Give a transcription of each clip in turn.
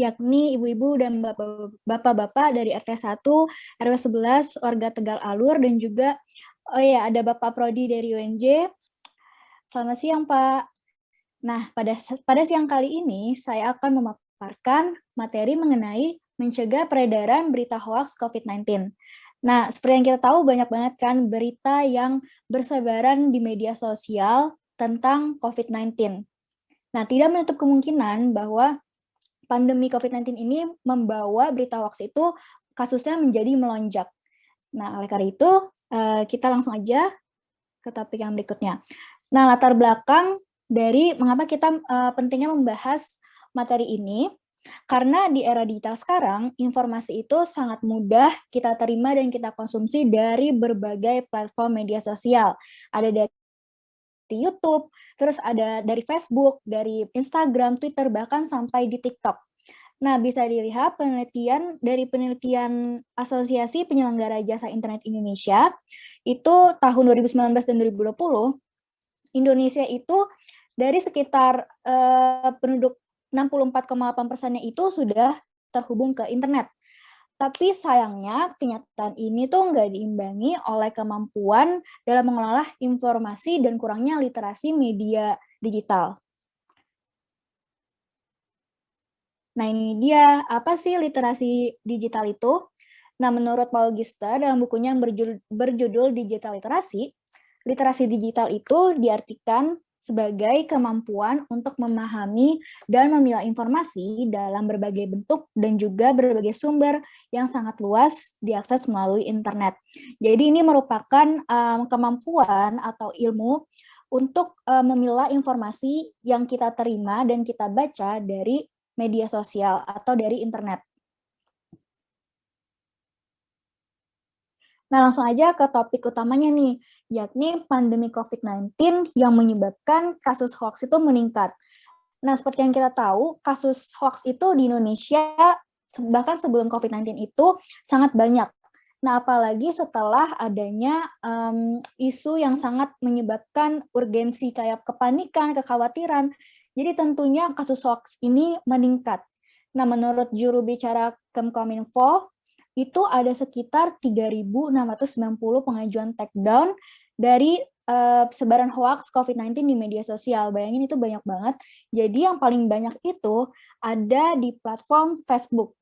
yakni ibu-ibu dan bapak-bapak dari RT 1, RW 11, warga Tegal Alur, dan juga ada Bapak Prodi dari UNJ. Selamat siang, Pak. Nah, pada siang kali ini saya akan memaparkan materi mengenai mencegah peredaran berita hoaks COVID-19. Nah, seperti yang kita tahu banyak banget kan berita yang bersebaran di media sosial tentang COVID-19. Nah, tidak menutup kemungkinan bahwa pandemi COVID-19 ini membawa berita hoaks itu kasusnya menjadi melonjak. Nah, oleh karena itu, kita langsung aja ke topik yang berikutnya. Nah, latar belakang dari mengapa kita pentingnya membahas materi ini, karena di era digital sekarang, informasi itu sangat mudah kita terima dan kita konsumsi dari berbagai platform media sosial. Ada dari YouTube, terus ada dari Facebook, dari Instagram, Twitter, bahkan sampai di TikTok. Nah, bisa dilihat dari penelitian Asosiasi Penyelenggara Jasa Internet Indonesia, itu tahun 2019 dan 2020, Indonesia itu dari sekitar penduduk 64,8%-nya itu sudah terhubung ke internet. Tapi sayangnya kenyataan ini tuh nggak diimbangi oleh kemampuan dalam mengelola informasi dan kurangnya literasi media digital. Nah, ini dia, apa sih literasi digital itu? Nah, menurut Paul Gister dalam bukunya yang berjudul Digital literasi digital itu diartikan sebagai kemampuan untuk memahami dan memilah informasi dalam berbagai bentuk dan juga berbagai sumber yang sangat luas diakses melalui internet. Jadi ini merupakan kemampuan atau ilmu untuk memilah informasi yang kita terima dan kita baca dari media sosial atau dari internet. Nah, langsung aja ke topik utamanya nih, yakni pandemi COVID-19 yang menyebabkan kasus hoax itu meningkat. Nah, seperti yang kita tahu, kasus hoax itu di Indonesia bahkan sebelum COVID-19 itu sangat banyak. Nah, apalagi setelah adanya isu yang sangat menyebabkan urgensi kayak kepanikan, kekhawatiran. Jadi tentunya kasus hoax ini meningkat. Nah, menurut juru bicara Kemkominfo, itu ada sekitar 3.690 pengajuan takedown dari sebaran hoax COVID-19 di media sosial. Bayangin itu banyak banget. Jadi yang paling banyak itu ada di platform Facebook.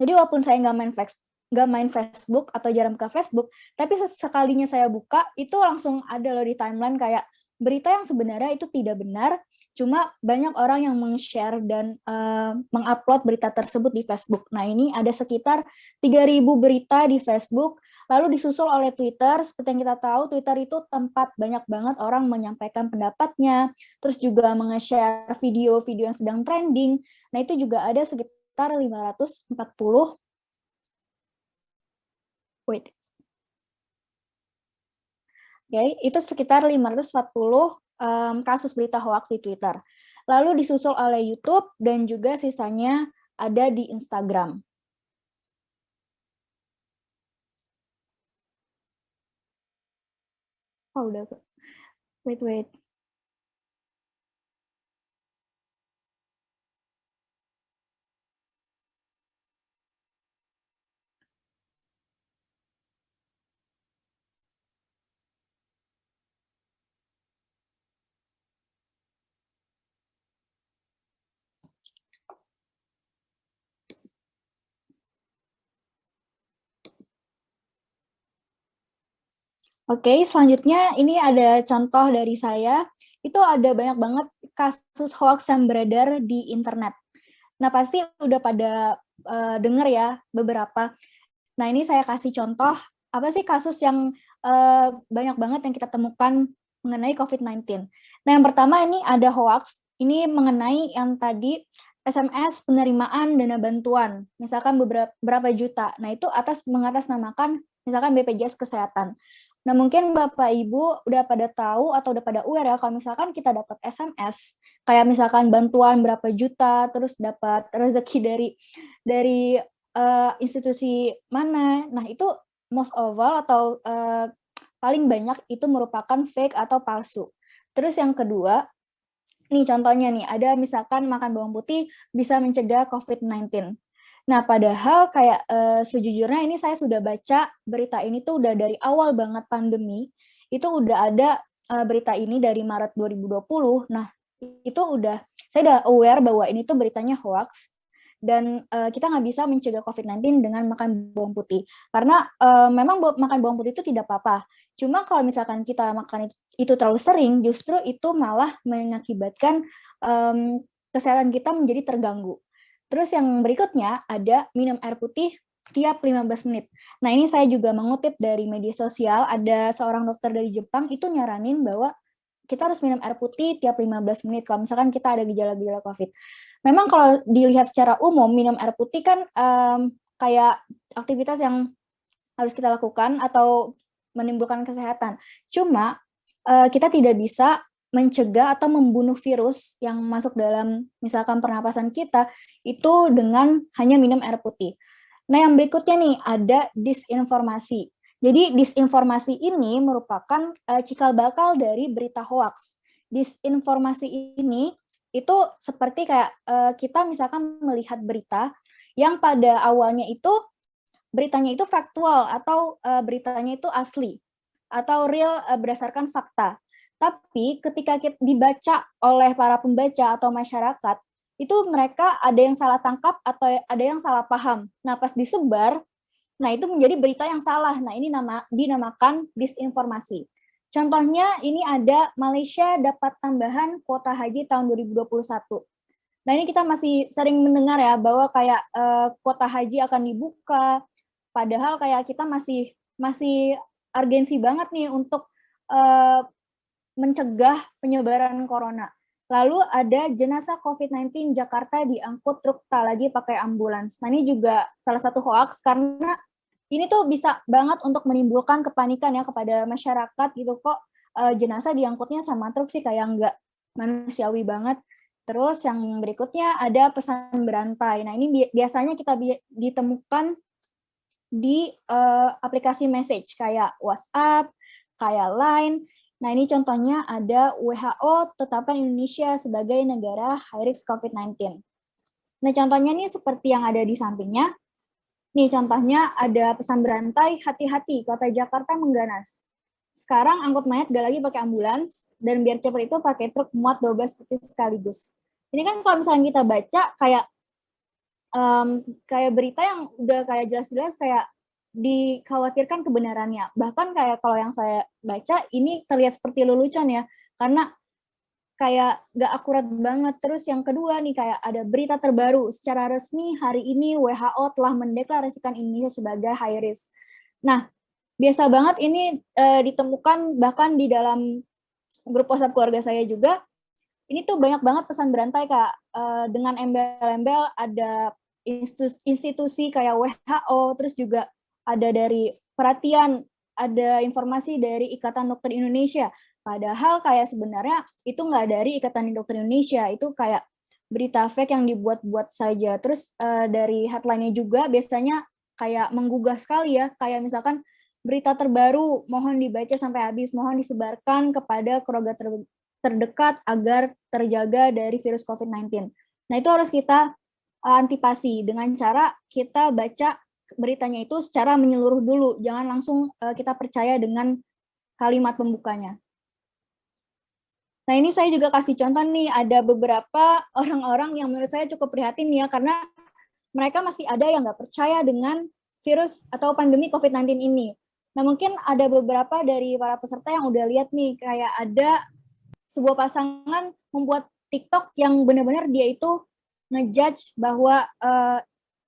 Jadi walaupun saya nggak main Facebook atau jarang ke Facebook, tapi sekalinya saya buka, itu langsung ada loh di timeline kayak berita yang sebenarnya itu tidak benar, cuma banyak orang yang meng-share dan mengupload berita tersebut di Facebook. Nah, ini ada sekitar 3.000 berita di Facebook, lalu disusul oleh Twitter. Seperti yang kita tahu, Twitter itu tempat banyak banget orang menyampaikan pendapatnya, terus juga meng-share video-video yang sedang trending. Nah, itu juga ada sekitar 540 itu sekitar 540 kasus berita hoax di Twitter. Lalu disusul oleh YouTube dan juga sisanya ada di Instagram. Oh, udah. Wait. Oke, selanjutnya ini ada contoh dari saya. Itu ada banyak banget kasus hoax yang beredar di internet. Nah, pasti udah pada dengar ya beberapa. Nah, ini saya kasih contoh, apa sih kasus yang banyak banget yang kita temukan mengenai COVID-19. Nah, yang pertama ini ada hoax, ini mengenai yang tadi SMS penerimaan dana bantuan, misalkan berapa juta. Nah, itu mengatasnamakan misalkan BPJS Kesehatan. Nah, mungkin Bapak Ibu udah pada tahu atau udah pada aware ya, kalau misalkan kita dapat SMS, kayak misalkan bantuan berapa juta, terus dapat rezeki dari institusi mana. Nah, itu most of all atau paling banyak itu merupakan fake atau palsu. Terus yang kedua, Nih contohnya nih, ada misalkan makan bawang putih bisa mencegah COVID-19. Nah, padahal kayak sejujurnya ini saya sudah baca berita ini tuh udah dari awal banget pandemi, itu udah ada berita ini dari Maret 2020. Nah, itu saya udah aware bahwa ini tuh beritanya hoax dan kita nggak bisa mencegah COVID-19 dengan makan bawang putih. Karena memang makan bawang putih itu tidak apa-apa. Cuma kalau misalkan kita makan itu terlalu sering, justru itu malah mengakibatkan kesehatan kita menjadi terganggu. Terus yang berikutnya ada minum air putih tiap 15 menit. Nah, ini saya juga mengutip dari media sosial, ada seorang dokter dari Jepang itu nyaranin bahwa kita harus minum air putih tiap 15 menit kalau misalkan kita ada gejala-gejala COVID. Memang kalau dilihat secara umum, minum air putih kan kayak aktivitas yang harus kita lakukan atau menimbulkan kesehatan. Cuma kita tidak bisa mencegah atau membunuh virus yang masuk dalam misalkan pernapasan kita itu dengan hanya minum air putih. Nah, yang berikutnya nih ada disinformasi. Jadi disinformasi ini merupakan cikal bakal dari berita hoax. Disinformasi ini itu seperti kayak kita misalkan melihat berita yang pada awalnya itu beritanya itu faktual atau beritanya itu asli atau real berdasarkan fakta. Tapi ketika dibaca oleh para pembaca atau masyarakat, itu mereka ada yang salah tangkap atau ada yang salah paham. Nah, pas disebar, nah itu menjadi berita yang salah. Nah, ini dinamakan disinformasi. Contohnya ini ada Malaysia dapat tambahan kuota haji tahun 2021. Nah, ini kita masih sering mendengar ya bahwa kayak kuota haji akan dibuka, padahal kayak kita masih urgensi banget nih untuk mencegah penyebaran corona. Lalu ada jenazah COVID-19 Jakarta diangkut truk tak lagi pakai ambulans. Nah, ini juga salah satu hoax karena ini tuh bisa banget untuk menimbulkan kepanikan ya kepada masyarakat gitu kok jenazah diangkutnya sama truk sih kayak nggak manusiawi banget. Terus yang berikutnya ada pesan berantai. Nah, ini biasanya kita ditemukan di aplikasi message kayak WhatsApp, kayak Line. Nah, ini contohnya ada WHO tetapkan Indonesia sebagai negara high risk COVID-19. Nah, contohnya nih seperti yang ada di sampingnya. Nih, contohnya ada pesan berantai, hati-hati, kota Jakarta mengganas. Sekarang angkut mayat gak lagi pakai ambulans, dan biar cepat itu pakai truk muat 12 peti sekaligus. Ini kan kalau misalnya kita baca, kayak berita yang udah kayak jelas-jelas kayak dikhawatirkan kebenarannya. Bahkan kayak kalau yang saya baca, ini terlihat seperti lelucon ya, karena kayak gak akurat banget. Terus yang kedua nih kayak ada berita terbaru, secara resmi hari ini WHO telah mendeklarasikan Indonesia sebagai high risk. Nah, biasa banget ini ditemukan bahkan di dalam grup WhatsApp keluarga saya juga, ini tuh banyak banget pesan berantai Kak, dengan embel-embel ada institusi kayak WHO, terus juga ada dari perhatian, ada informasi dari Ikatan Dokter Indonesia. Padahal kayak sebenarnya itu nggak dari Ikatan Dokter Indonesia, itu kayak berita fake yang dibuat-buat saja. Terus dari headline-nya juga biasanya kayak menggugah sekali ya, kayak misalkan berita terbaru mohon dibaca sampai habis, mohon disebarkan kepada keluarga terdekat agar terjaga dari virus COVID-19. Nah, itu harus kita antipasi dengan cara kita baca beritanya itu secara menyeluruh dulu, jangan langsung kita percaya dengan kalimat pembukanya. Nah, ini saya juga kasih contoh nih, ada beberapa orang-orang yang menurut saya cukup prihatin ya, karena mereka masih ada yang nggak percaya dengan virus atau pandemi COVID-19 ini. Nah, mungkin ada beberapa dari para peserta yang udah lihat nih, kayak ada sebuah pasangan membuat TikTok yang benar-benar dia itu ngejudge bahwa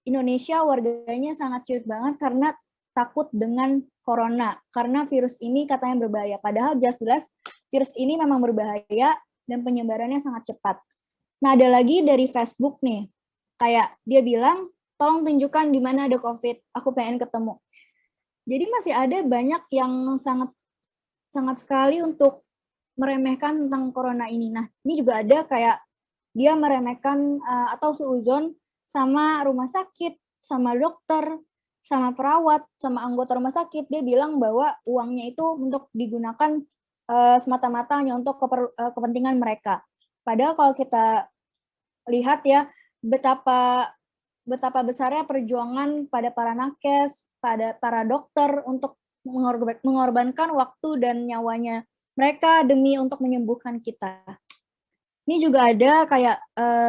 Indonesia warganya sangat ciut banget karena takut dengan corona, karena virus ini katanya berbahaya. Padahal jelas-jelas virus ini memang berbahaya dan penyebarannya sangat cepat. Nah, ada lagi dari Facebook nih, kayak dia bilang, tolong tunjukkan di mana ada COVID, aku pengen ketemu. Jadi masih ada banyak yang sangat sekali untuk meremehkan tentang corona ini. Nah, ini juga ada kayak dia meremehkan atau suuzon sama rumah sakit, sama dokter, sama perawat, sama anggota rumah sakit. Dia bilang bahwa uangnya itu untuk digunakan semata-mata hanya untuk kepentingan mereka. Padahal kalau kita lihat ya, betapa betapa besarnya perjuangan pada para nakes, pada para dokter untuk mengorbankan waktu dan nyawanya mereka demi untuk menyembuhkan kita. Ini juga ada kayak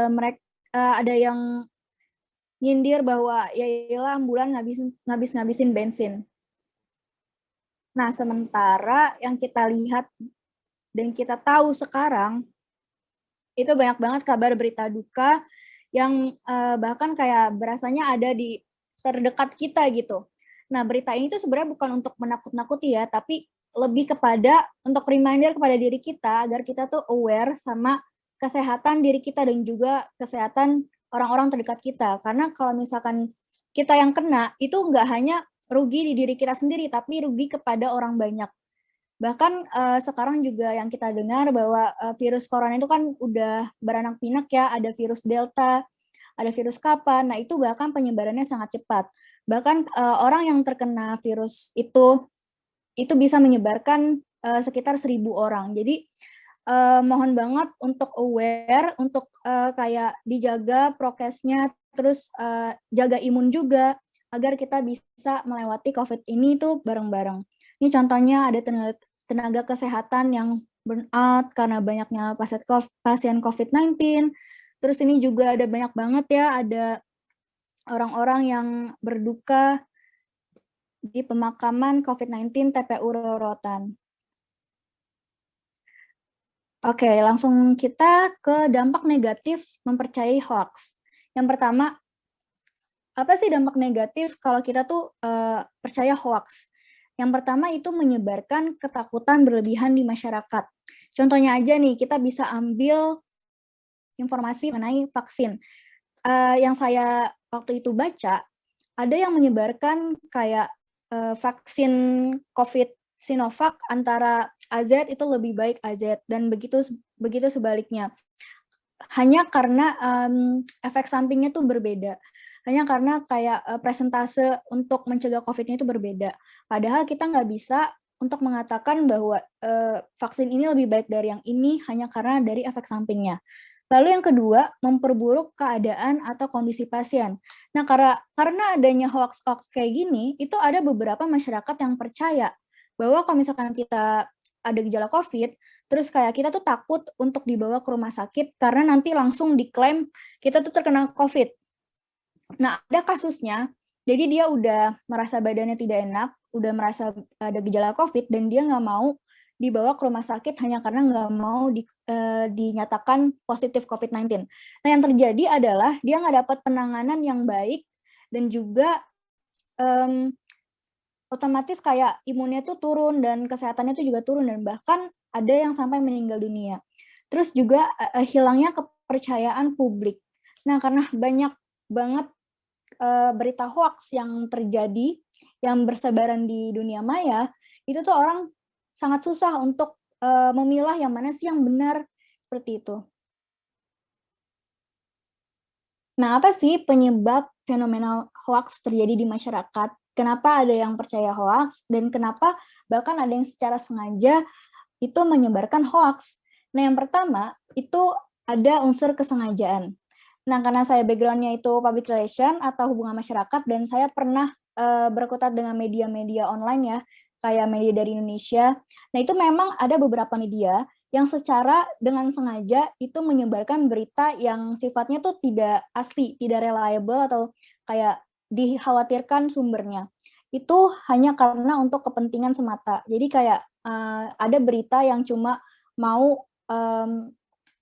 mereka ada yang nyindir bahwa ya iyalah ambulan ngabisin bensin. Nah, sementara yang kita lihat dan kita tahu sekarang itu banyak banget kabar berita duka yang bahkan kayak berasanya ada di terdekat kita gitu. Nah, berita ini tuh sebenarnya bukan untuk menakut-nakuti ya, tapi lebih kepada untuk reminder kepada diri kita agar kita tuh aware sama kesehatan diri kita dan juga kesehatan orang-orang terdekat kita. Karena kalau misalkan kita yang kena, itu nggak hanya rugi di diri kita sendiri, tapi rugi kepada orang banyak. Bahkan sekarang juga yang kita dengar bahwa virus corona itu kan udah beranak pinak ya, ada virus Delta, ada virus Kappa. Nah, itu bahkan penyebarannya sangat cepat. Bahkan orang yang terkena virus itu bisa menyebarkan sekitar 1.000 orang. Jadi mohon banget untuk aware, untuk kayak dijaga prokesnya, terus jaga imun juga agar kita bisa melewati COVID ini tuh bareng-bareng. Ini contohnya ada tenaga kesehatan yang burnout karena banyaknya pasien COVID-19. Terus ini juga ada banyak banget ya, ada orang-orang yang berduka di pemakaman COVID-19 TPU Rorotan. Oke, langsung kita ke dampak negatif mempercayai hoax. Yang pertama, apa sih dampak negatif kalau kita tuh percaya hoax? Yang pertama itu menyebarkan ketakutan berlebihan di masyarakat. Contohnya aja nih, kita bisa ambil informasi mengenai vaksin. Yang saya waktu itu baca, ada yang menyebarkan kayak vaksin COVID Sinovac antara AZ itu lebih baik AZ dan begitu sebaliknya. Hanya karena efek sampingnya tuh berbeda. Hanya karena kayak presentase untuk mencegah COVID-nya itu berbeda. Padahal kita nggak bisa untuk mengatakan bahwa vaksin ini lebih baik dari yang ini hanya karena dari efek sampingnya. Lalu yang kedua, memperburuk keadaan atau kondisi pasien. Nah, karena adanya hoax-hoax kayak gini, itu ada beberapa masyarakat yang percaya bahwa kalau misalkan kita ada gejala COVID, terus kayak kita tuh takut untuk dibawa ke rumah sakit karena nanti langsung diklaim kita tuh terkena COVID. Nah, ada kasusnya, jadi dia udah merasa badannya tidak enak, udah merasa ada gejala COVID, dan dia nggak mau dibawa ke rumah sakit hanya karena nggak mau dinyatakan positif COVID-19. Nah, yang terjadi adalah dia nggak dapat penanganan yang baik, dan juga otomatis kayak imunnya tuh turun, dan kesehatannya tuh juga turun, dan bahkan ada yang sampai meninggal dunia. Terus juga hilangnya kepercayaan publik. Nah, karena banyak banget berita hoax yang terjadi, yang bersebaran di dunia maya, itu tuh orang sangat susah untuk memilah yang mana sih yang benar, seperti itu. Nah, apa sih penyebab fenomena hoax terjadi di masyarakat? Kenapa ada yang percaya hoax, dan kenapa bahkan ada yang secara sengaja itu menyebarkan hoax? Nah, yang pertama, itu ada unsur kesengajaan. Nah, karena saya background-nya itu public relation atau hubungan masyarakat, dan saya pernah berkutat dengan media-media online ya, kayak media dari Indonesia. Nah, itu memang ada beberapa media yang secara dengan sengaja itu menyebarkan berita yang sifatnya tuh tidak asli, tidak reliable, atau kayak dikhawatirkan sumbernya. Itu hanya karena untuk kepentingan semata. Jadi kayak ada berita yang cuma mau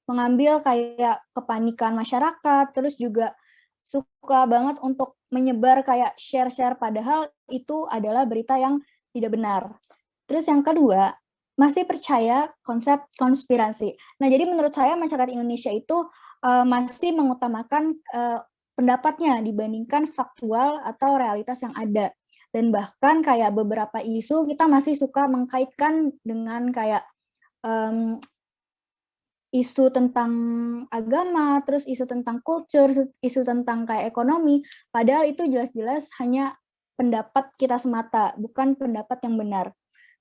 mengambil kayak kepanikan masyarakat, terus juga suka banget untuk menyebar kayak share-share, padahal itu adalah berita yang tidak benar. Terus yang kedua, masih percaya konsep konspirasi. Nah, jadi menurut saya masyarakat Indonesia itu masih mengutamakan pendapatnya dibandingkan faktual atau realitas yang ada. Dan bahkan kayak beberapa isu kita masih suka mengkaitkan dengan kayak isu tentang agama, terus isu tentang culture, isu tentang kayak ekonomi, padahal itu jelas-jelas hanya pendapat kita semata, bukan pendapat yang benar.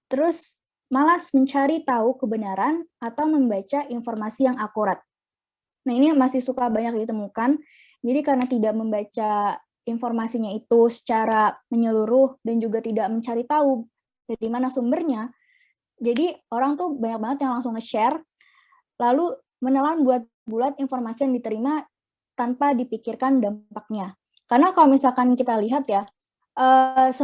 Terus malas mencari tahu kebenaran atau membaca informasi yang akurat. Nah, ini masih suka banyak ditemukan. Jadi karena tidak membaca informasinya itu secara menyeluruh dan juga tidak mencari tahu dari mana sumbernya, jadi orang tuh banyak banget yang langsung nge-share, lalu menelan bulat-bulat informasi yang diterima tanpa dipikirkan dampaknya. Karena kalau misalkan kita lihat ya, nggak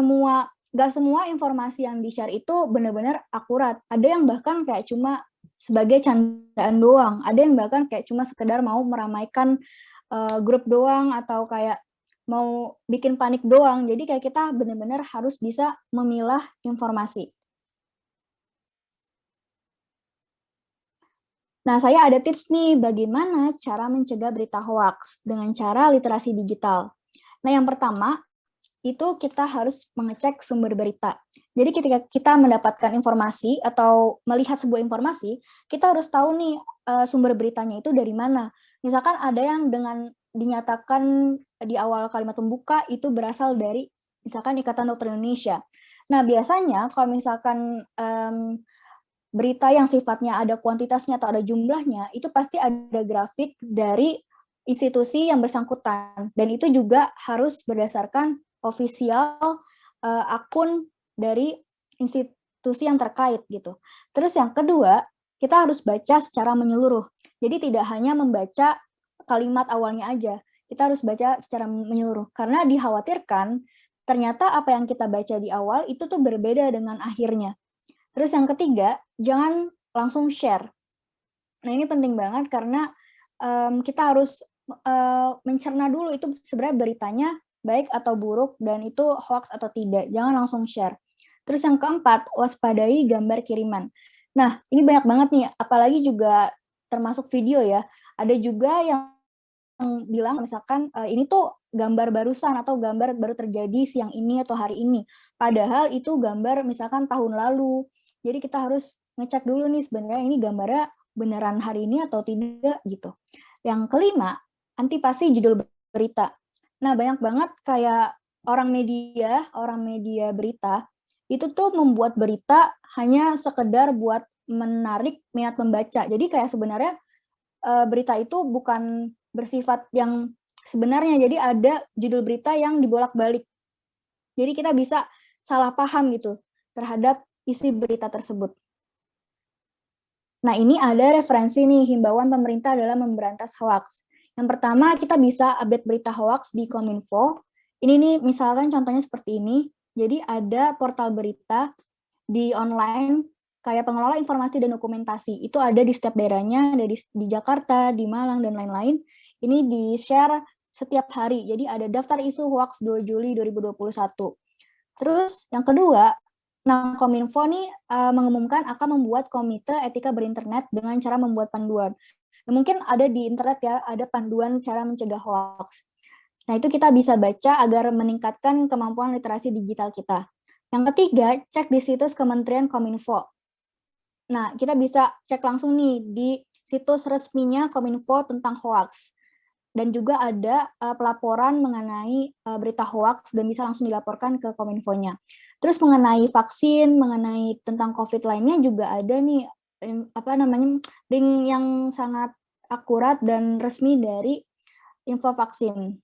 semua informasi yang di-share itu benar-benar akurat. Ada yang bahkan kayak cuma sebagai candaan doang, ada yang bahkan kayak cuma sekedar mau meramaikan grup doang, atau kayak mau bikin panik doang. Jadi kayak kita benar-benar harus bisa memilah informasi. Nah, saya ada tips nih bagaimana cara mencegah berita hoax dengan cara literasi digital. Nah, yang pertama, itu kita harus mengecek sumber berita. Jadi ketika kita mendapatkan informasi atau melihat sebuah informasi, kita harus tahu nih sumber beritanya itu dari mana. Misalkan ada yang dengan dinyatakan di awal kalimat pembuka itu berasal dari misalkan Ikatan Dokter Indonesia. Nah, biasanya kalau misalkan berita yang sifatnya ada kuantitasnya atau ada jumlahnya, itu pasti ada grafik dari institusi yang bersangkutan. Dan itu juga harus berdasarkan official akun dari institusi yang terkait gitu. Terus yang kedua, kita harus baca secara menyeluruh. Jadi tidak hanya membaca kalimat awalnya aja, kita harus baca secara menyeluruh. Karena dikhawatirkan ternyata apa yang kita baca di awal itu tuh berbeda dengan akhirnya. Terus yang ketiga, jangan langsung share. Nah, ini penting banget karena kita harus mencerna dulu itu sebenarnya beritanya baik atau buruk dan itu hoax atau tidak. Jangan langsung share. Terus yang keempat, waspadai gambar kiriman. Nah, ini banyak banget nih, apalagi juga termasuk video ya. Ada juga yang bilang misalkan ini tuh gambar barusan atau gambar baru terjadi siang ini atau hari ini. Padahal itu gambar misalkan tahun lalu. Jadi kita harus ngecek dulu nih sebenarnya ini gambarnya beneran hari ini atau tidak gitu. Yang kelima, antipasi judul berita. Nah, banyak banget kayak orang media berita itu tuh membuat berita hanya sekedar buat menarik minat membaca. Jadi kayak sebenarnya berita itu bukan bersifat yang sebenarnya. Jadi ada judul berita yang dibolak-balik. Jadi kita bisa salah paham gitu terhadap isi berita tersebut. Nah, ini ada referensi nih, himbauan pemerintah dalam memberantas hoax. Yang pertama, kita bisa update berita hoax di Kominfo. Ini nih, misalkan contohnya seperti ini. Jadi ada portal berita di online, kayak pengelola informasi dan dokumentasi. Itu ada di setiap daerahnya, ada di Jakarta, di Malang, dan lain-lain. Ini di-share setiap hari. Jadi ada daftar isu hoax 2 Juli 2021. Terus yang kedua, nah Kominfo nih mengumumkan akan membuat komite etika berinternet dengan cara membuat panduan. Nah, mungkin ada di internet ya, ada panduan cara mencegah hoax. Nah, itu kita bisa baca agar meningkatkan kemampuan literasi digital kita. Yang ketiga, cek di situs Kementerian Kominfo. Nah, kita bisa cek langsung nih di situs resminya Kominfo tentang hoax. Dan juga ada pelaporan mengenai berita hoax dan bisa langsung dilaporkan ke Kominfo-nya. Terus mengenai vaksin, mengenai tentang COVID lainnya juga ada nih link yang sangat akurat dan resmi dari info vaksin.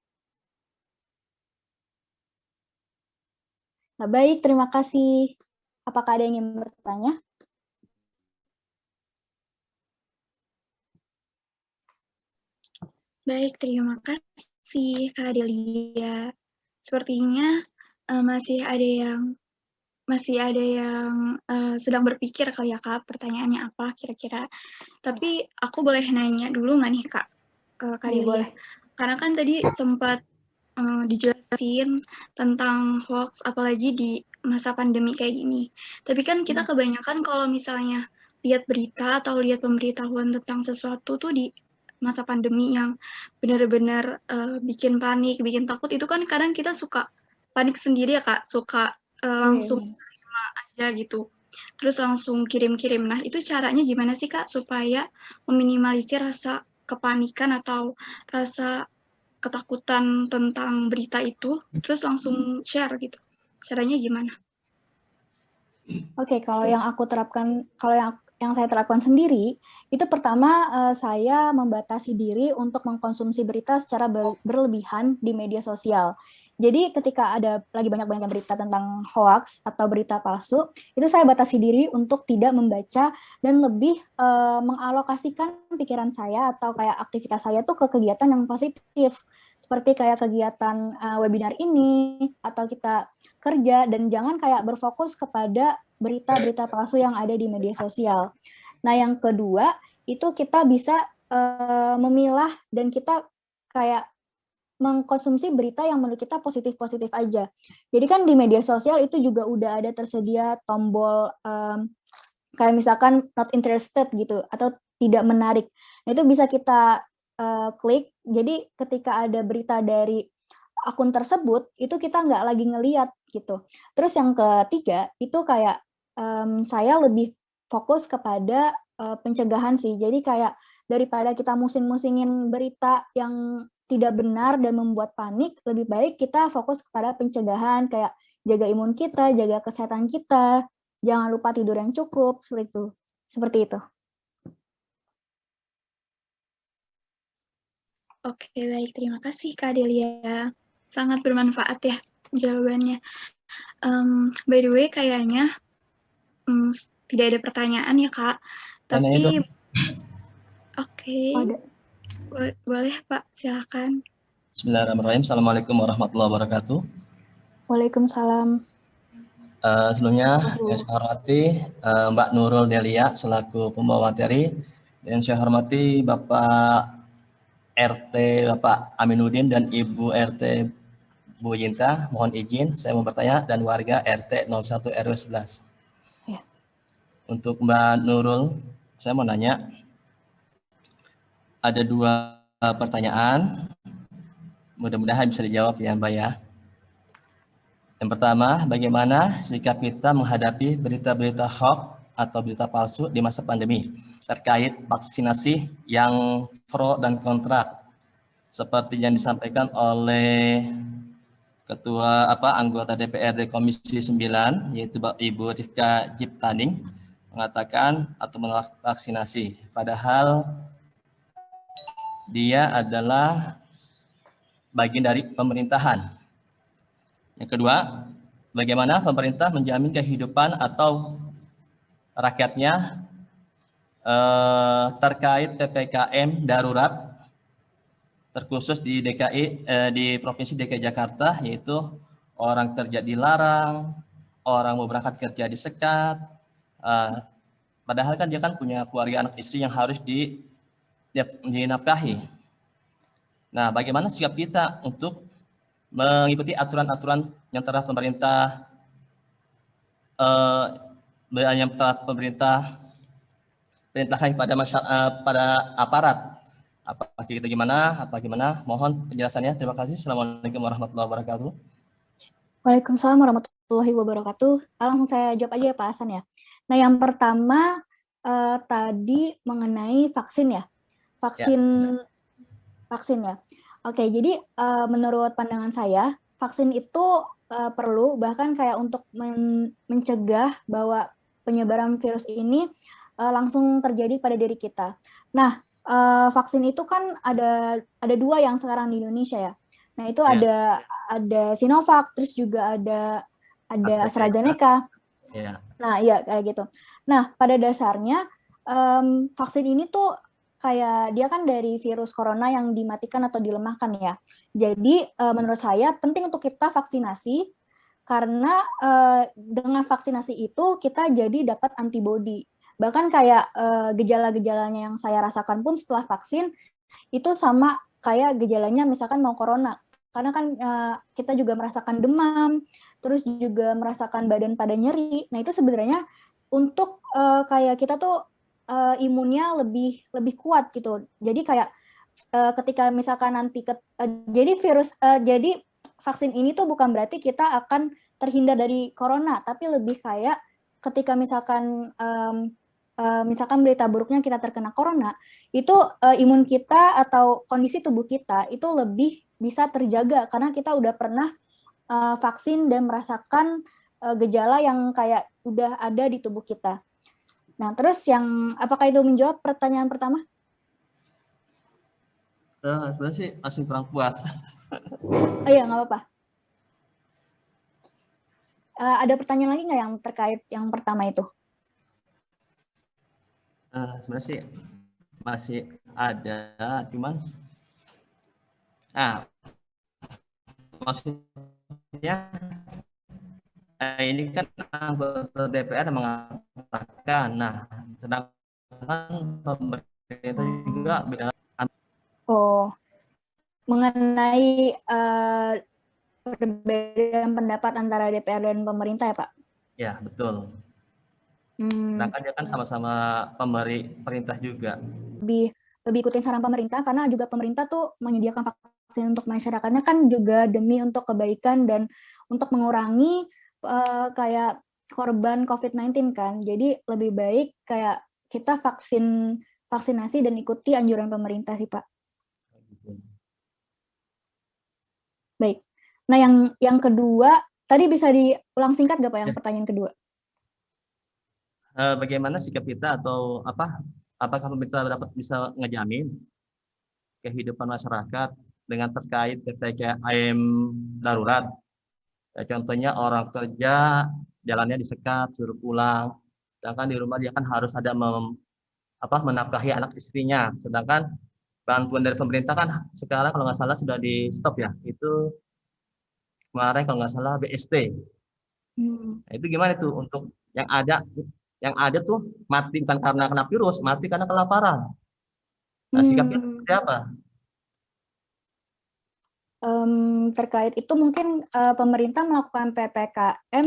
Nah, baik, terima kasih. Apakah ada yang ingin bertanya? Baik, terima kasih Kak Delia. Sepertinya masih ada yang sedang berpikir kali ya Kak, pertanyaannya apa kira-kira. Tapi aku boleh nanya dulu nggak nih Kak ke Kak Delia? Boleh. Karena kan tadi sempat dijelasin tentang hoax apalagi di masa pandemi kayak gini. Tapi kan kita kebanyakan kalau misalnya lihat berita atau lihat pemberitahuan tentang sesuatu tuh di masa pandemi yang benar-benar bikin panik, bikin takut, itu kan kadang kita suka panik sendiri ya Kak, suka langsung terima aja gitu. Terus langsung kirim-kirim. Nah, itu caranya gimana sih Kak supaya meminimalisir rasa kepanikan atau rasa ketakutan tentang berita itu, terus langsung share gitu. Caranya gimana? Oke, kalau yang aku terapkan, kalau yang yang saya terapkan sendiri, itu pertama saya membatasi diri untuk mengkonsumsi berita secara berlebihan di media sosial. Jadi ketika ada lagi banyak-banyak berita tentang hoax atau berita palsu, itu saya batasi diri untuk tidak membaca dan lebih mengalokasikan pikiran saya atau kayak aktivitas saya tuh ke kegiatan yang positif. Seperti kayak kegiatan webinar ini, atau kita kerja, dan jangan kayak berfokus kepada berita-berita palsu yang ada di media sosial. Nah, yang kedua, itu kita bisa memilah dan kita kayak mengkonsumsi berita yang menurut kita positif-positif aja. Jadi kan di media sosial itu juga udah ada tersedia tombol kayak misalkan not interested gitu, atau tidak menarik. Nah, itu bisa kita klik, jadi ketika ada berita dari akun tersebut, itu kita nggak lagi ngeliat gitu. Terus yang ketiga, itu kayak saya lebih fokus kepada pencegahan sih. Jadi kayak daripada kita musing-musingin berita yang tidak benar dan membuat panik, lebih baik kita fokus kepada pencegahan, kayak jaga imun kita, jaga kesehatan kita, jangan lupa tidur yang cukup, seperti itu. Seperti itu. Oke, baik. Terima kasih, Kak Delia. Sangat bermanfaat ya jawabannya. By the way, kayaknya tidak ada pertanyaan ya, Kak. Tapi, oke. Boleh, Pak. Silakan. Bismillahirrahmanirrahim. Assalamualaikum warahmatullahi wabarakatuh. Waalaikumsalam. Sebelumnya, yang saya hormati Mbak Nurul Delia selaku pembawa materi, dan saya hormati Bapak RT Bapak Aminuddin dan Ibu RT Bu Yinta. Mohon izin saya mau bertanya, dan warga RT 01 RW 11. Ya. Untuk Mbak Nurul, saya mau nanya, ada 2 pertanyaan. Mudah-mudahan bisa dijawab ya Mbak ya. Yang pertama, bagaimana sikap kita menghadapi berita-berita hoax atau berita palsu di masa pandemi terkait vaksinasi yang pro dan kontra, seperti yang disampaikan oleh anggota DPRD Komisi 9, yaitu Ibu Rifka Jiptaning, mengatakan atau menolak vaksinasi, padahal dia adalah bagian dari pemerintahan. Yang kedua, bagaimana pemerintah menjamin kehidupan atau rakyatnya terkait PPKM darurat, terkhusus di di Provinsi DKI Jakarta, yaitu orang kerja dilarang, orang mau berangkat kerja disekat, padahal kan dia kan punya keluarga, anak istri yang harus dinafkahi. Nah, bagaimana sikap kita untuk mengikuti aturan-aturan yang telah pemerintah perintahkan pada aparat. Apa kita gimana? Mohon penjelasannya. Terima kasih. Assalamualaikum warahmatullahi wabarakatuh. Waalaikumsalam warahmatullahi wabarakatuh. Langsung saya jawab aja ya Pak Hasan ya. Nah, yang pertama tadi mengenai vaksin ya. Vaksin ya. Oke, jadi menurut pandangan saya, vaksin itu perlu, bahkan kayak untuk mencegah bahwa penyebaran virus ini langsung terjadi pada diri kita. Nah, vaksin itu kan ada 2 yang sekarang di Indonesia ya. Nah, itu ada Sinovac, terus juga ada AstraZeneca. Nah, iya kayak gitu. Nah, pada dasarnya vaksin ini tuh kayak dia kan dari virus corona yang dimatikan atau dilemahkan ya. Jadi menurut saya penting untuk kita vaksinasi, karena dengan vaksinasi itu kita jadi dapat antibodi. Bahkan kayak gejala-gejalanya yang saya rasakan pun setelah vaksin itu sama kayak gejalanya misalkan mau corona. Karena kan kita juga merasakan demam, terus juga merasakan badan pada nyeri. Nah, itu sebenarnya untuk kayak kita tuh imunnya lebih kuat gitu. Jadi kayak ketika misalkan nanti jadi vaksin ini tuh bukan berarti kita akan terhindar dari corona, tapi lebih kayak ketika misalkan berita buruknya kita terkena corona, itu imun kita atau kondisi tubuh kita itu lebih bisa terjaga karena kita udah pernah vaksin dan merasakan gejala yang kayak udah ada di tubuh kita. Nah, terus apakah itu menjawab pertanyaan pertama? Sebenarnya sih masih kurang puas. Oh iya, nggak apa-apa. Ada pertanyaan lagi nggak yang terkait yang pertama itu? Sebenarnya sih masih ada, cuman maksudnya ini kan anggota DPR mengatakan, sedangkan pemerintah juga beda. Oh, mengenai perbedaan pendapat antara DPR dan pemerintah ya, Pak? Ya, betul. Sedangkan dia kan sama-sama pemerintah juga. Lebih ikutin saran pemerintah, karena juga pemerintah tuh menyediakan vaksin untuk masyarakatnya kan juga demi untuk kebaikan dan untuk mengurangi kayak korban COVID-19 kan. Jadi lebih baik kayak kita vaksinasi dan ikuti anjuran pemerintah sih, Pak. Baik. Nah, yang kedua, tadi bisa diulang singkat nggak Pak yang pertanyaan kedua? Bagaimana sikap kita atau apakah pemerintah bisa ngejamin kehidupan masyarakat dengan terkait PPKM darurat? Ya, contohnya orang kerja jalannya disekat, suruh pulang, sedangkan di rumah dia kan harus ada menafkahi anak istrinya, sedangkan bantuan dari pemerintah kan sekarang kalau nggak salah sudah di stop ya, itu kemarin kalau nggak salah BST. Nah, itu gimana tuh untuk yang ada tuh mati bukan karena kena virus, mati karena kelaparan. Nah, sikapnya seperti apa? Terkait itu mungkin pemerintah melakukan PPKM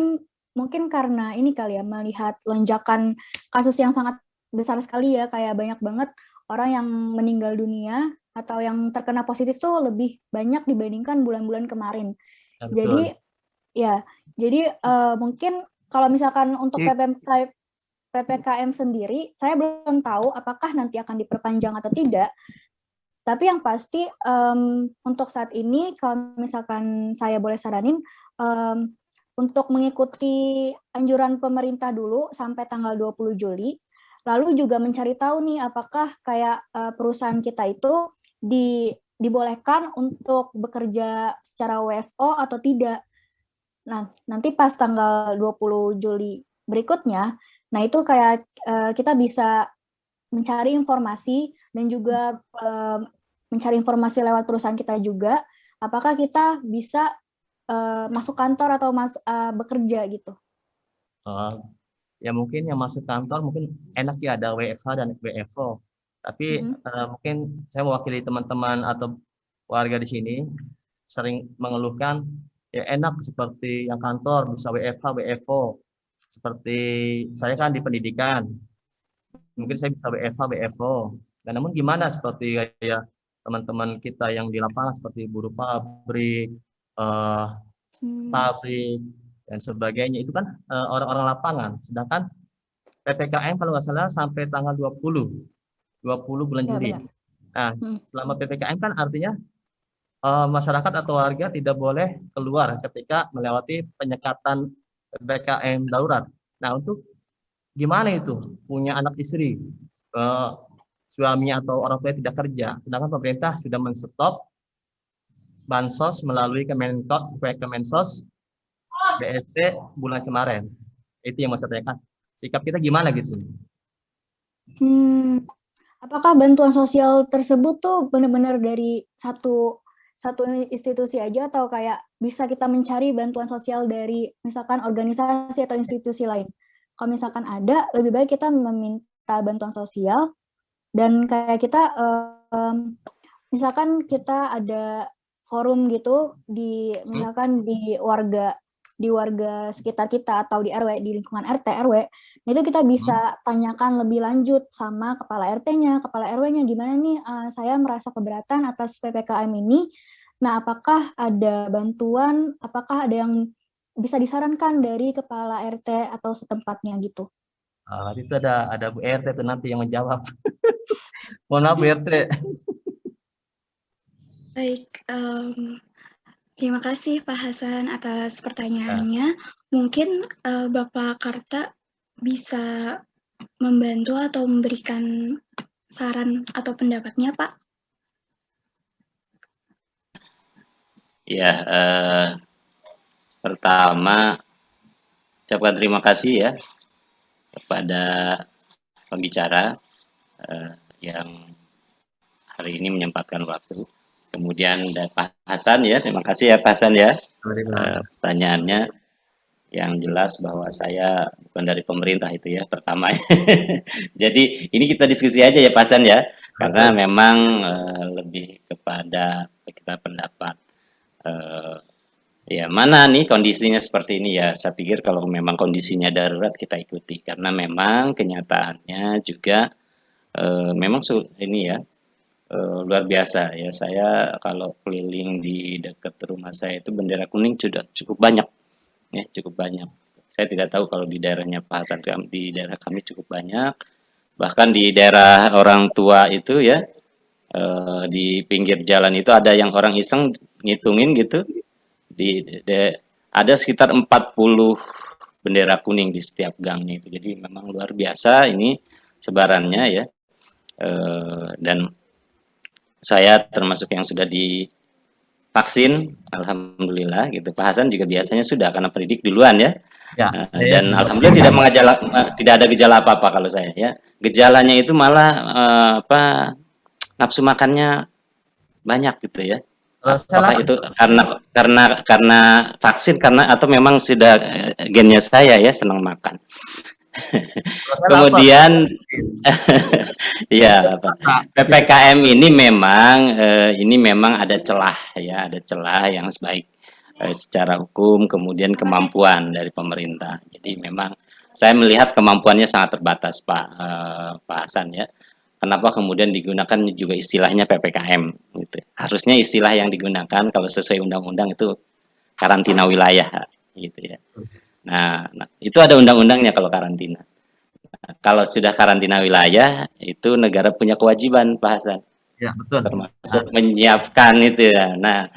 mungkin karena ini kali ya, melihat lonjakan kasus yang sangat besar sekali ya, kayak banyak banget orang yang meninggal dunia atau yang terkena positif tuh lebih banyak dibandingkan bulan-bulan kemarin. Ya, jadi mungkin kalau misalkan untuk PPKM sendiri, saya belum tahu apakah nanti akan diperpanjang atau tidak. Tapi yang pasti untuk saat ini, kalau misalkan saya boleh saranin, untuk mengikuti anjuran pemerintah dulu sampai tanggal 20 Juli, lalu juga mencari tahu nih apakah kayak perusahaan kita itu dibolehkan untuk bekerja secara WFO atau tidak. Nah, nanti pas tanggal 20 Juli berikutnya, nah itu kayak kita bisa mencari informasi dan juga mencari informasi lewat perusahaan kita juga, apakah kita bisa masuk kantor atau bekerja gitu. Ya mungkin yang masuk kantor mungkin enak ya ada WFH dan WFO. Tapi mungkin saya mewakili teman-teman atau warga di sini sering mengeluhkan ya enak seperti yang kantor bisa WFH, WFO. Seperti saya kan di pendidikan, mungkin saya bisa WFH, WFO. Dan namun gimana seperti kayak teman-teman kita yang di lapangan seperti buruh pabrik, dan sebagainya itu kan orang-orang lapangan. Sedangkan PPKM kalau nggak salah sampai tanggal 20 bulan Juli. Nah, selama PPKM kan artinya masyarakat atau warga tidak boleh keluar ketika melewati penyekatan PPKM darurat. Nah, untuk gimana itu punya anak istri, suami atau orang tua tidak kerja, sedangkan pemerintah sudah men-stop bansos melalui Kemensos BST bulan kemarin. Itu yang mau saya tanyakan. Sikap kita gimana gitu? Apakah bantuan sosial tersebut tuh benar-benar dari satu institusi aja atau kayak bisa kita mencari bantuan sosial dari misalkan organisasi atau institusi lain? Kalau misalkan ada, lebih baik kita meminta bantuan sosial dan kayak kita misalkan kita ada forum gitu misalkan di warga sekitar kita atau di RW, di lingkungan RT RW, itu kita bisa tanyakan lebih lanjut sama kepala RT-nya, kepala RW-nya, gimana nih saya merasa keberatan atas PPKM ini. Nah, apakah ada bantuan, apakah ada yang bisa disarankan dari kepala RT atau setempatnya gitu. Itu ada Bu RT itu nanti yang menjawab. Mohon maaf Bu RT. Baik, terima kasih Pak Hasan atas pertanyaannya. Mungkin Bapak Karta bisa membantu atau memberikan saran atau pendapatnya, Pak? Ya, pertama ucapkan terima kasih ya kepada pembicara yang hari ini menyempatkan waktu. Kemudian ada Pak Hasan ya, terima kasih ya Pak Hasan ya. Pertanyaannya yang jelas bahwa saya bukan dari pemerintah itu ya pertama. Jadi ini kita diskusi aja ya Pak Hasan ya, karena memang lebih kepada kita pendapat. Ya mana nih kondisinya seperti ini ya, saya pikir kalau memang kondisinya darurat kita ikuti, karena memang kenyataannya juga memang ini ya luar biasa ya. Saya kalau keliling di dekat rumah saya itu bendera kuning sudah cukup banyak ya, cukup banyak. Saya tidak tahu kalau di daerahnya Pak Hasan, di daerah kami cukup banyak, bahkan di daerah orang tua itu ya, di pinggir jalan itu ada yang orang iseng ngitungin gitu, ada sekitar 40 bendera kuning di setiap gangnya itu. Jadi memang luar biasa ini sebarannya ya. Dan saya termasuk yang sudah divaksin, alhamdulillah gitu. Pak Hasan juga biasanya sudah karena pendidik duluan ya. Dan alhamdulillah tidak ada gejala apa-apa kalau saya ya. Gejalanya itu malah nafsu makannya banyak gitu ya. Apakah itu karena vaksin, karena atau memang sudah gennya saya ya senang makan. Kemudian ya PPKM ini memang ada celah ya, ada celah yang baik secara hukum, kemudian kemampuan dari pemerintah. Jadi memang saya melihat kemampuannya sangat terbatas Pak Hasan ya. Kenapa kemudian digunakan juga istilahnya PPKM gitu. Harusnya istilah yang digunakan kalau sesuai undang-undang itu karantina wilayah gitu ya. Nah itu ada undang-undangnya kalau karantina. Nah, kalau sudah karantina wilayah itu negara punya kewajiban Pak Hasan. Ya, betul. Termasuk menyiapkan itu ya. Nah,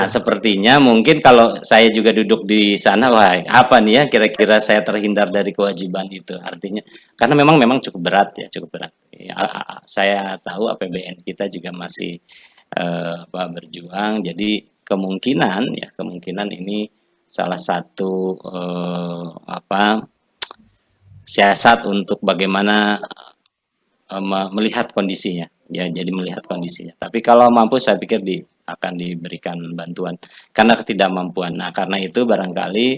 sepertinya mungkin kalau saya juga duduk di sana, wah apa nih ya kira-kira saya terhindar dari kewajiban itu. Artinya karena memang cukup berat ya, cukup berat. Ya, saya tahu APBN kita juga masih berjuang. Jadi kemungkinan ini salah satu siasat untuk bagaimana melihat kondisinya. Ya, jadi melihat kondisinya. Tapi kalau mampu saya pikir akan diberikan bantuan karena ketidakmampuan. Nah, karena itu barangkali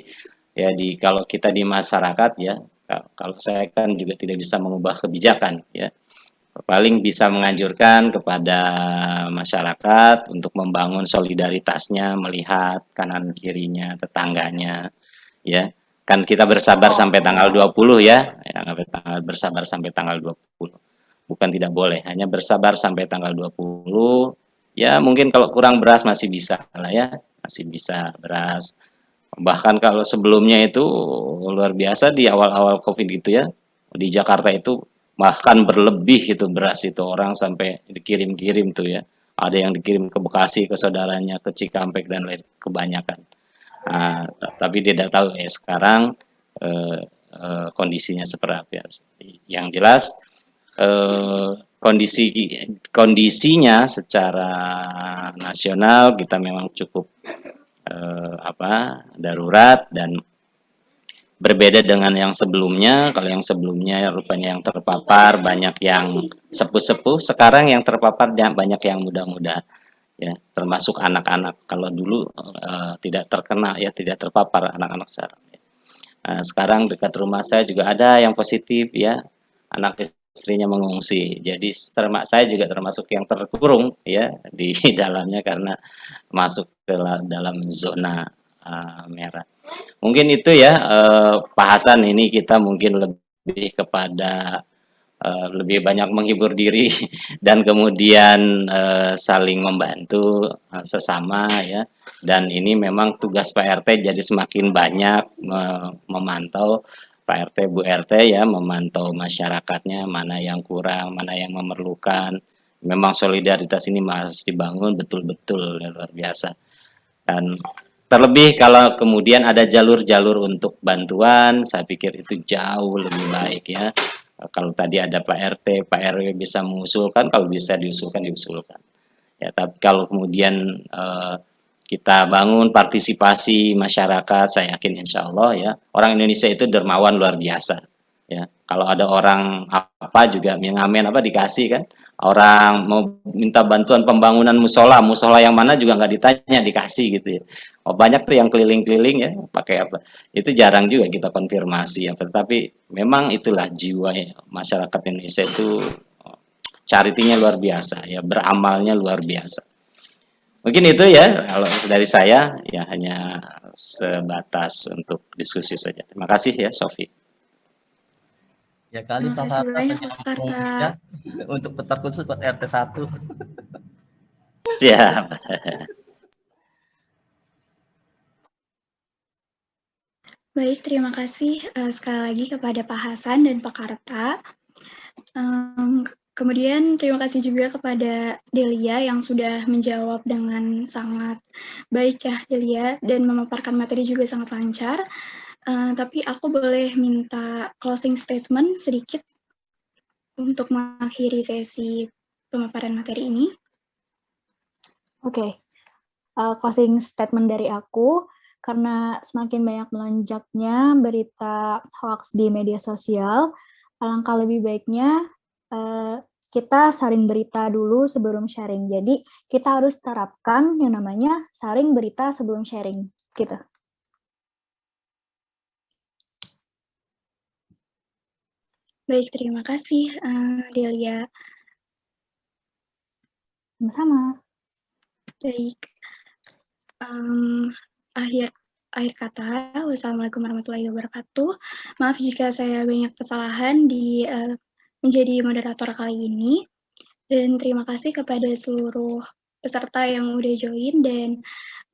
ya kalau kita di masyarakat ya, kalau saya kan juga tidak bisa mengubah kebijakan ya. Paling bisa menganjurkan kepada masyarakat untuk membangun solidaritasnya, melihat kanan kirinya, tetangganya ya. Kan kita bersabar sampai tanggal 20 ya, bersabar sampai tanggal 20. Bukan tidak boleh, hanya bersabar sampai tanggal 20. Ya mungkin kalau kurang beras masih bisa lah ya, masih bisa beras. Bahkan kalau sebelumnya itu luar biasa di awal-awal COVID gitu ya, di Jakarta itu bahkan berlebih itu beras itu, orang sampai dikirim-kirim tuh ya. Ada yang dikirim ke Bekasi, ke saudaranya, ke Cikampek dan lain kebanyakan. Nah, tapi tidak tahu ya sekarang kondisinya seperti apa ya. Yang jelas kondisinya secara nasional kita memang cukup darurat dan berbeda dengan yang sebelumnya. Kalau yang sebelumnya rupanya yang terpapar banyak yang sepuh-sepuh, sekarang yang terpapar banyak yang muda-muda ya, termasuk anak-anak. Kalau dulu tidak terkena ya, tidak terpapar anak-anak sekarang. Sekarang dekat rumah saya juga ada yang positif ya, anak istrinya mengungsi. Jadi saya juga termasuk yang terkurung ya di dalamnya karena masuk ke dalam zona merah. Mungkin itu ya Pak Hasan, ini kita mungkin lebih kepada lebih banyak menghibur diri dan kemudian saling membantu sesama ya. Dan ini memang tugas Pak RT jadi semakin banyak memantau Pak RT Bu RT ya, memantau masyarakatnya mana yang kurang, mana yang memerlukan. Memang solidaritas ini harus dibangun betul-betul ya, luar biasa. Dan terlebih kalau kemudian ada jalur-jalur untuk bantuan, saya pikir itu jauh lebih baik ya. Kalau tadi ada Pak RT, Pak RW bisa mengusulkan, kalau bisa diusulkan, diusulkan. Ya, tapi kalau kemudian kita bangun partisipasi masyarakat, saya yakin insya Allah ya, orang Indonesia itu dermawan luar biasa. Ya, kalau ada orang apa juga yang ngamen apa dikasih kan, orang mau minta bantuan pembangunan musola, musola yang mana juga nggak ditanya, dikasih gitu ya. Oh, banyak tuh yang keliling-keliling ya, pakai apa? Itu jarang juga kita konfirmasi ya, tetapi memang itulah jiwa ya, masyarakat Indonesia itu charity-nya luar biasa ya, beramalnya luar biasa. Mungkin itu ya, kalau dari saya ya hanya sebatas untuk diskusi saja. Terima kasih ya, Sofi. Ya kali Terima Pak kasih Harta banyak, Pak penyambung Karta. ya, untuk petar khusus buat RT 1. Siap. Baik, terima kasih sekali lagi kepada Pak Hasan dan Pak Karta. Kemudian terima kasih juga kepada Delia yang sudah menjawab dengan sangat baik ya Delia, dan memaparkan materi juga sangat lancar. Tapi aku boleh minta closing statement sedikit untuk mengakhiri sesi pemaparan materi ini. Oke, closing statement dari aku, karena semakin banyak melonjaknya berita hoax di media sosial, alangkah lebih baiknya kita saring berita dulu sebelum sharing. Jadi kita harus terapkan yang namanya saring berita sebelum sharing, gitu. Baik, terima kasih Delia. Sama-sama. Baik. Akhir kata, wassalamualaikum warahmatullahi wabarakatuh. Maaf jika saya banyak kesalahan di menjadi moderator kali ini. Dan terima kasih kepada seluruh peserta yang udah join dan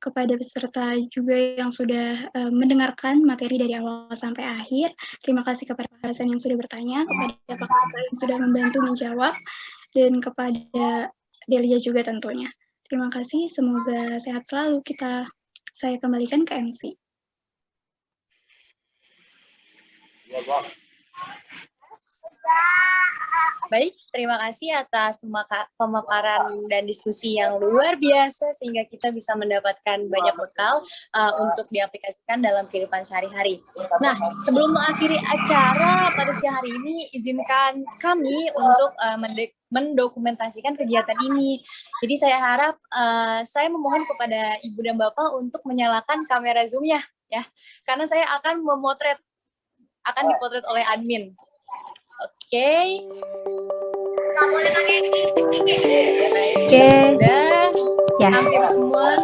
kepada peserta juga yang sudah mendengarkan materi dari awal sampai akhir. Terima kasih kepada Pak Hasan yang sudah bertanya, kepada Pak Karta yang sudah membantu menjawab, dan kepada Delia juga tentunya. Terima kasih, semoga sehat selalu. Saya kembalikan ke MC. Baik, terima kasih atas pemaparan dan diskusi yang luar biasa sehingga kita bisa mendapatkan banyak bekal untuk diaplikasikan dalam kehidupan sehari-hari. Nah, sebelum mengakhiri acara pada siang hari ini, izinkan kami untuk mendokumentasikan kegiatan ini. Jadi saya harap saya memohon kepada Ibu dan Bapak untuk menyalakan kamera Zoom-nya ya, karena saya akan dipotret oleh admin. Oke. Oke. Sudah Ya. hampir semua